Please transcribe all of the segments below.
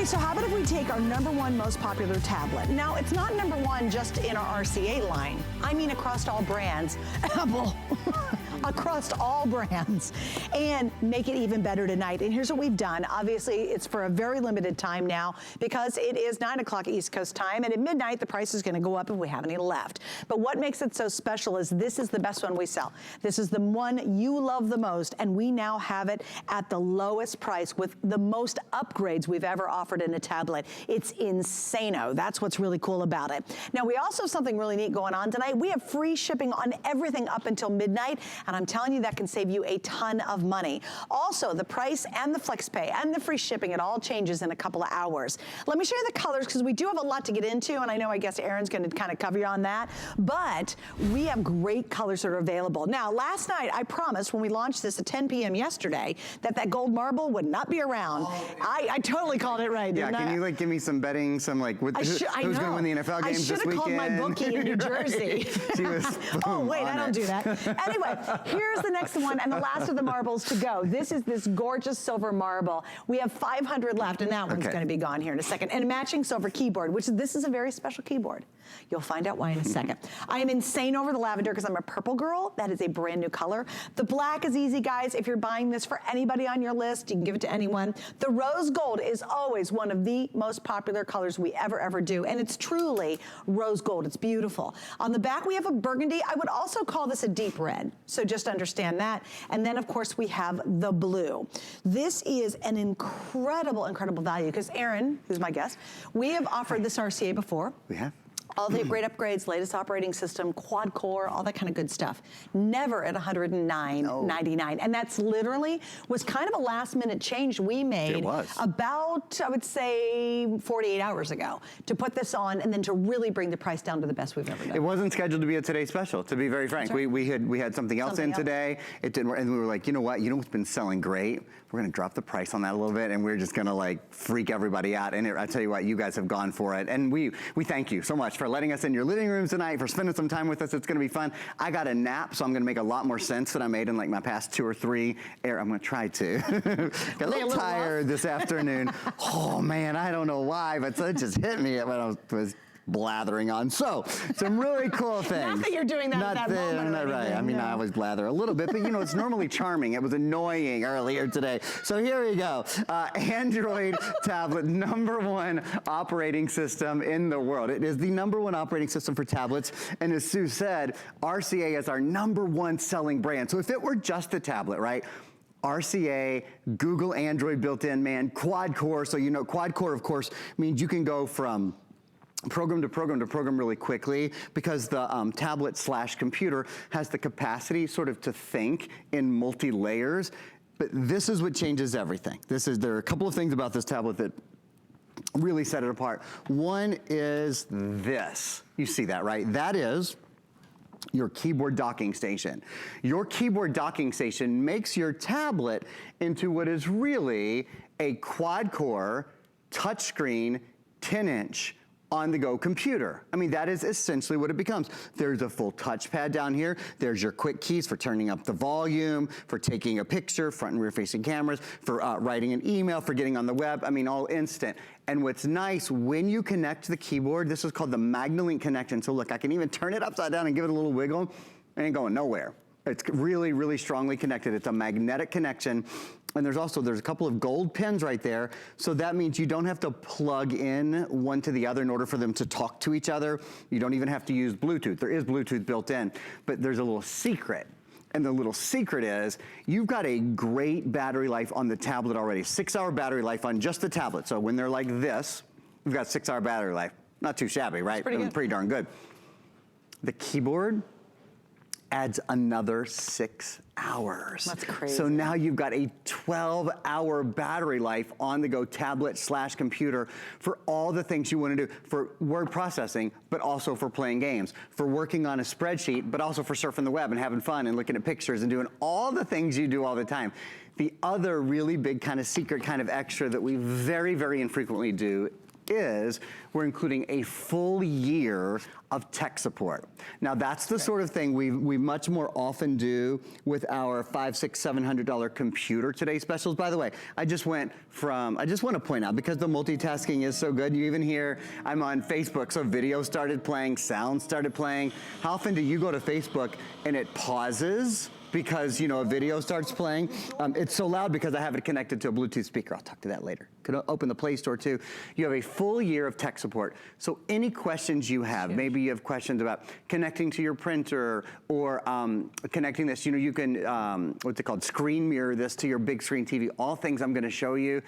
right, so how about if we take our #1 most popular tablet? Now, it's not #1 just in our RCA line. I mean across all brands. Apple. Across all brands, and make it even better tonight. And here's what we've done. Obviously, it's for a very limited time now because it is 9 o'clock East Coast time, and at midnight, the price is gonna go up if we have any left. But what makes it so special is this is the best one we sell. This is the one you love the most, and we now have it at the lowest price with the most upgrades we've ever offered in a tablet. It's insano. That's what's really cool about it. Now, we also have something really neat going on tonight. We have free shipping on everything up until midnight, and I'm telling you that can save you a ton of money. Also, the price and the flex pay and the free shipping, it all changes in a couple of hours. Let me show you the colors because we do have a lot to get into, and I guess Aaron's gonna kind of cover you on that, but we have great colors that are available. Now, last night, I promised when we launched this at 10 p.m. yesterday that gold marble would not be around. Oh, I totally called it right, didn't I? Can you like give me some betting, some like, who's gonna win the NFL games this weekend? I should have called my bookie in New Jersey. Oh, wait, I don't do that. Anyway, here's the next one and the last of the marbles to go. This is this gorgeous silver marble. We have 500 left, and that one's gonna be gone here in a second. And a matching silver keyboard, this is a very special keyboard. You'll find out why in a second. I am insane over the lavender because I'm a purple girl. That is a brand new color. The black is easy, guys. If you're buying this for anybody on your list, you can give it to anyone. The rose gold is always one of the most popular colors we ever do, and it's truly rose gold. It's beautiful. On the back, we have a burgundy. I would also call this a deep red, so just understand that. And then, of course, we have the blue. This is an incredible value because Aaron, who's my guest, we have offered this RCA before. We have. All the great upgrades, latest operating system, quad-core, all that kind of good stuff. Never at $109.99. And that's literally was kind of a last-minute change we made about, I would say, 48 hours ago to put this on and then to really bring the price down to the best we've ever done. It wasn't scheduled to be a Today Special, to be very frank. Right. We had something else in today. It didn't work, and we were like, you know what? You know what's been selling great? We're gonna drop the price on that a little bit, and we're just gonna like freak everybody out. And I tell you what, you guys have gone for it, and we thank you so much for letting us in your living rooms tonight, for spending some time with us. It's gonna be fun. I got a nap, so I'm gonna make a lot more sense than I made in like my past 2 or 3. I'm gonna try to. Got a little tired this afternoon. Oh man, I don't know why, but it just hit me when I was blathering on. So, some really cool things. Not that you're doing that at that moment. Not right. I mean, I always blather a little bit, but you know, it's normally charming. It was annoying earlier today. So here we go. Android tablet, #1 operating system in the world. It is the #1 operating system for tablets. And as Sue said, RCA is our #1 selling brand. So if it were just a tablet, right? RCA, Google Android built in, man, quad-core. So you know, quad-core, of course, means you can go from program to program to program really quickly because the tablet/computer has the capacity sort of to think in multi-layers. But this is what changes everything. There are a couple of things about this tablet that really set it apart. One is this. You see that, right? That is your keyboard docking station. Your keyboard docking station makes your tablet into what is really a quad-core touchscreen 10-inch on-the-go computer. I mean, that is essentially what it becomes. There's a full touchpad down here. There's your quick keys for turning up the volume, for taking a picture, front and rear facing cameras, for writing an email, for getting on the web. I mean, all instant. And what's nice, when you connect to the keyboard, this is called the MagnaLink connection. So look, I can even turn it upside down and give it a little wiggle. It ain't going nowhere. It's really strongly connected. It's a magnetic connection. And there's a couple of gold pins right there. So that means you don't have to plug in one to the other in order for them to talk to each other. You don't even have to use Bluetooth. There is Bluetooth built in, but there's a little secret. And the little secret is you've got a great battery life on the tablet already. 6-hour battery life on just the tablet. So when they're like this, we've got 6-hour battery life. Not too shabby, right? Pretty darn good. The keyboard adds another 6 hours. That's crazy. So now you've got a 12-hour battery life on the go tablet/computer for all the things you want to do, for word processing, but also for playing games, for working on a spreadsheet, but also for surfing the web and having fun and looking at pictures and doing all the things you do all the time. The other really big kind of secret kind of extra that we very infrequently do is we're including a full year of tech support. Now that's the sort of thing we much more often do with our $500, $600, $700 computer today specials. By the way, I just want to point out, because the multitasking is so good, you even hear I'm on Facebook, so video started playing, sound started playing. How often do you go to Facebook and it pauses because, you know, a video starts playing? It's so loud because I have it connected to a Bluetooth speaker. I'll talk to that later. Could open the Play Store too. You have a full year of tech support. So any questions you have, maybe you have questions about connecting to your printer or connecting this, you know, you can, what's it called, screen mirror this to your big screen TV, all things I'm gonna show you.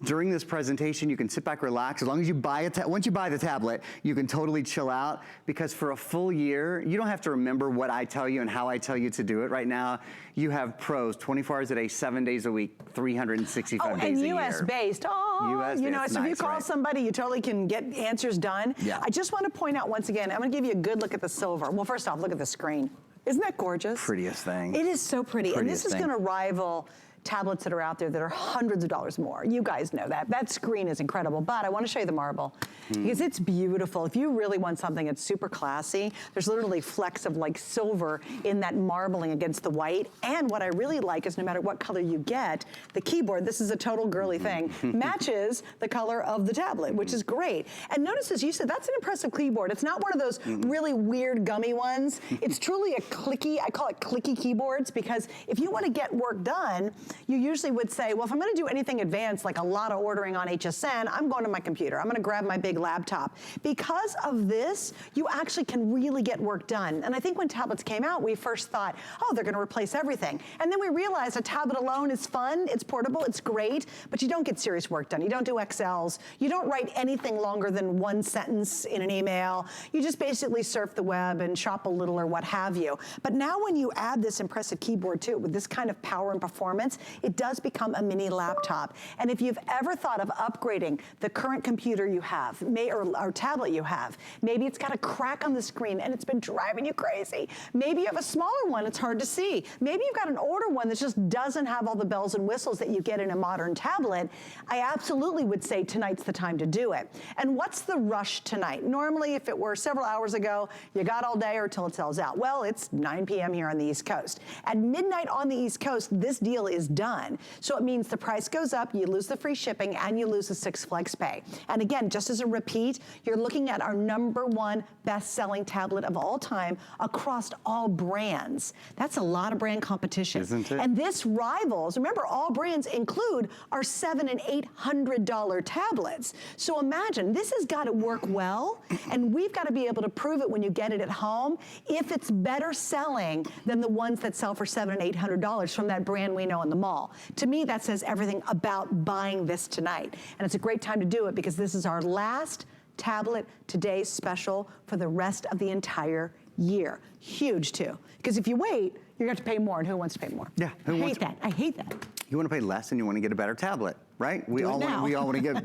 During this presentation, you can sit back, relax. As long as you buy once you buy the tablet, you can totally chill out, because for a full year, you don't have to remember what I tell you and how I tell you to do it. Right now, you have pros 24 hours a day, 7 days a week, 365 days a year. And US based. Oh, US you know, based. so if you Nice, call right? somebody, you totally can get answers done. Yeah. I just want to point out once again, I'm going to give you a good look at the silver. Well, first off, look at the screen. Isn't that gorgeous? Prettiest thing. It is so pretty. And this Prettiest is thing. going to rival tablets that are out there that are hundreds of dollars more. You guys know that. That screen is incredible, but I want to show you the marble because it's beautiful. If you really want something that's super classy, there's literally flecks of like silver in that marbling against the white. And what I really like is no matter what color you get, the keyboard, this is a total girly thing, matches the color of the tablet, which is great. And notice, as you said, that's an impressive keyboard. It's not one of those really weird gummy ones. It's truly a clicky, I call it clicky keyboards, because if you want to get work done, you usually would say, well, if I'm going to do anything advanced, like a lot of ordering on HSN, I'm going to my computer. I'm going to grab my big laptop. Because of this, you actually can really get work done. And I think when tablets came out, we first thought, oh, they're going to replace everything. And then we realized a tablet alone is fun, it's portable, it's great, but you don't get serious work done. You don't do Excels. You don't write anything longer than one sentence in an email. You just basically surf the web and shop a little or what have you. But now when you add this impressive keyboard to it with this kind of power and performance, it does become a mini laptop. And if you've ever thought of upgrading the current computer you have, or tablet you have, maybe it's got a crack on the screen and it's been driving you crazy. Maybe you have a smaller one, it's hard to see. Maybe you've got an older one that just doesn't have all the bells and whistles that you get in a modern tablet. I absolutely would say tonight's the time to do it. And what's the rush tonight? Normally, if it were several hours ago, you got all day or till it sells out. Well, it's 9 p.m. here on the East Coast. At midnight on the East Coast, this deal is done. So it means the price goes up, you lose the free shipping, and you lose the 6 flex pay. And again, just as a repeat, you're looking at our #1 best-selling tablet of all time across all brands. That's a lot of brand competition. Isn't it? And this rivals, remember, all brands include our $700 and $800 tablets. So imagine, this has got to work well, and we've got to be able to prove it when you get it at home if it's better selling than the ones that sell for $700 and $800 from that brand we know in the mall. To me, that says everything about buying this tonight. And it's a great time to do it because this is our last tablet today special for the rest of the entire year. Huge too. Because if you wait, you're going to have to pay more, and who wants to pay more? Yeah, who wants that? I hate that. You want to pay less and you want to get a better tablet, right? We Do it all now. want to get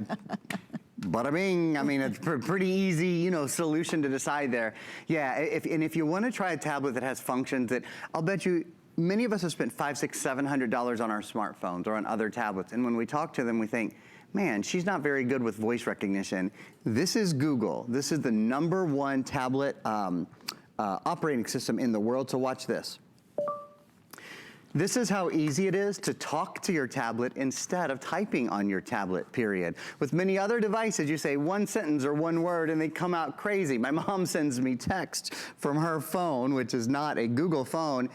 bada bing. I mean, it's a pretty easy, you know, solution to decide there. Yeah, if you want to try a tablet that has functions that I'll bet you many of us have spent $500, $600, $700 on our smartphones or on other tablets, and when we talk to them, we think, man, she's not very good with voice recognition. This is Google. This is the #1 tablet operating system in the world. So watch this. This is how easy it is to talk to your tablet instead of typing on your tablet, period. With many other devices, you say one sentence or one word and they come out crazy. My mom sends me text from her phone, which is not a Google phone,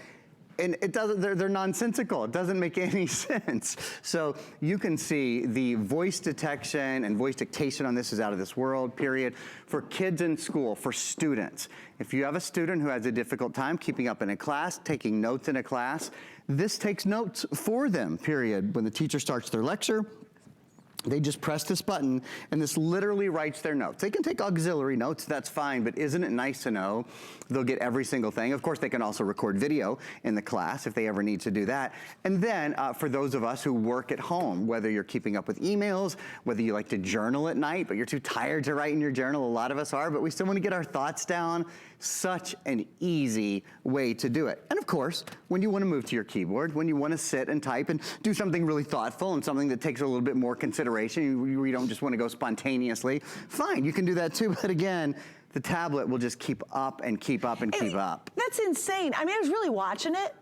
and it doesn't, they're nonsensical. It doesn't make any sense. So you can see the voice detection and voice dictation on this is out of this world, period. For kids in school, for students. If you have a student who has a difficult time keeping up in a class, taking notes in a class, this takes notes for them, period. When the teacher starts their lecture, they just press this button and this literally writes their notes. They can take auxiliary notes, that's fine, but isn't it nice to know they'll get every single thing? Of course, they can also record video in the class if they ever need to do that. And then for those of us who work at home, whether you're keeping up with emails, whether you like to journal at night, but you're too tired to write in your journal, a lot of us are, but we still want to get our thoughts down, Such an easy way to do it. And of course, when you want to move to your keyboard, when you want to sit and type and do something really thoughtful and something that takes a little bit more consideration, you don't just want to go spontaneously, fine, you can do that too. But again, the tablet will just keep up and keep up and keep up. That's insane. I mean, I was really watching it.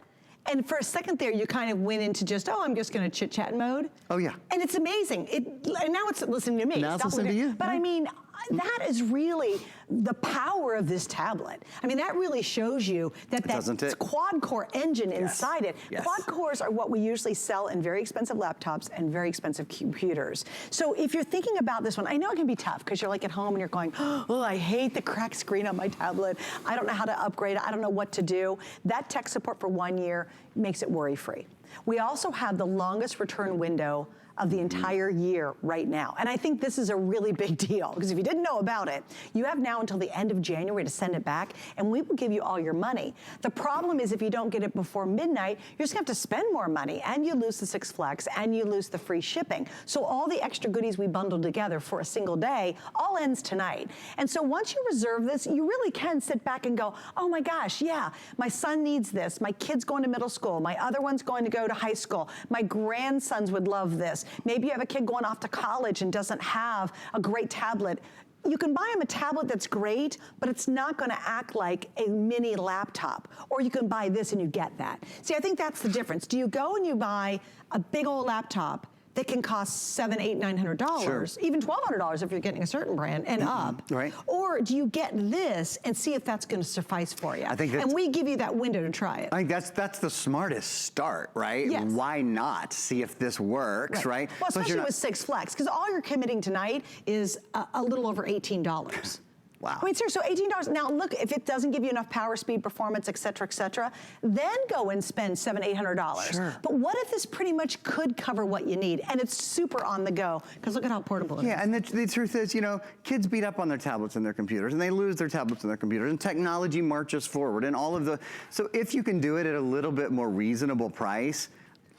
And for a second there, you kind of went into just, oh, I'm just going to chit-chat mode. Oh, yeah. And it's amazing. And now it's listening to me. Now it's listening to you. But I mean, that is really the power of this tablet. I mean, that really shows you that that quad-core engine inside it. Yes. Quad-cores are what we usually sell in very expensive laptops and very expensive computers. So if you're thinking about this one, I know it can be tough because you're like at home and you're going, oh, I hate the cracked screen on my tablet. I don't know how to upgrade it. I don't know what to do. That tech support for 1 year makes it worry-free. We also have the longest return window of the entire year right now. And I think this is a really big deal because if you didn't know about it, you have now until the end of January to send it back and we will give you all your money. The problem is if you don't get it before midnight, you're just gonna have to spend more money and you lose the 6 Flex and you lose the free shipping. So all the extra goodies we bundled together for a single day all ends tonight. And so once you reserve this, you really can sit back and go, oh my gosh, yeah, my son needs this. My kid's going to middle school. My other one's going to go to high school. My grandsons would love this. Maybe you have a kid going off to college and doesn't have a great tablet. You can buy them a tablet that's great, but it's not gonna act like a mini laptop. Or you can buy this and you get that. See, I think that's the difference. Do you go and you buy a big old laptop that can cost $700, $800, $900, even $1,200 if you're getting a certain brand and up? Right. Or do you get this and see if that's going to suffice for you? I think and we give you that window to try it. I think that's the smartest start, right? Yes. Why not see if this works, right? Well, especially with 6 Flex, because all you're committing tonight is a little over $18. Wow. I mean, seriously, so $18. Now, look, if it doesn't give you enough power, speed, performance, et cetera, then go and spend $700, $800. Sure. But what if this pretty much could cover what you need? And it's super on the go, because look at how portable it is. Yeah, and the truth is, you know, kids beat up on their tablets and their computers, and they lose their tablets and their computers, and technology marches forward, and all of the, so if you can do it at a little bit more reasonable price,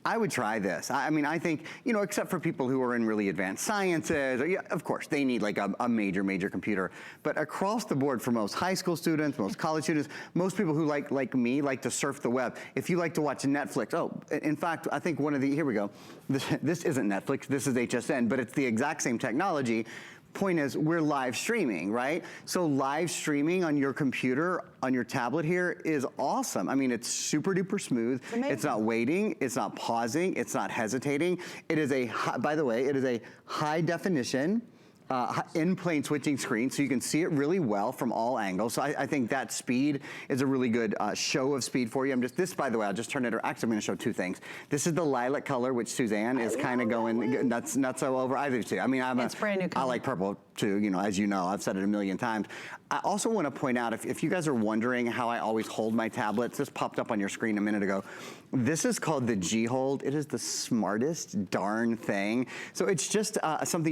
I would try this. I mean, I think, you know, except for people who are in really advanced sciences, or, yeah, of course, they need like a major computer. But across the board for most high school students, most college students, most people who like me, like to surf the web. If you like to watch Netflix, oh, in fact, I think one of the, here we go. This isn't Netflix, this is HSN, but it's the exact same technology. Point is, we're live streaming, right? So live streaming on your computer, on your tablet here is awesome. I mean, it's super duper smooth. It's not waiting, it's not pausing, it's not hesitating. It is a, by the way, it is a high definition, in-plane switching screen, so you can see it really well from all angles. So I think that speed is a really good show of speed for you. This, by the way, I'll just turn it, actually I'm gonna show 2 things. This is the lilac color, which Suzanne is kind of going nuts so over. I do too. I mean, it's brand new color. I like purple too, you know, as you know, I've said it a million times. I also wanna point out, if you guys are wondering how I always hold my tablets, this popped up on your screen a minute ago. This is called the G Hold. It is the smartest darn thing. So it's just something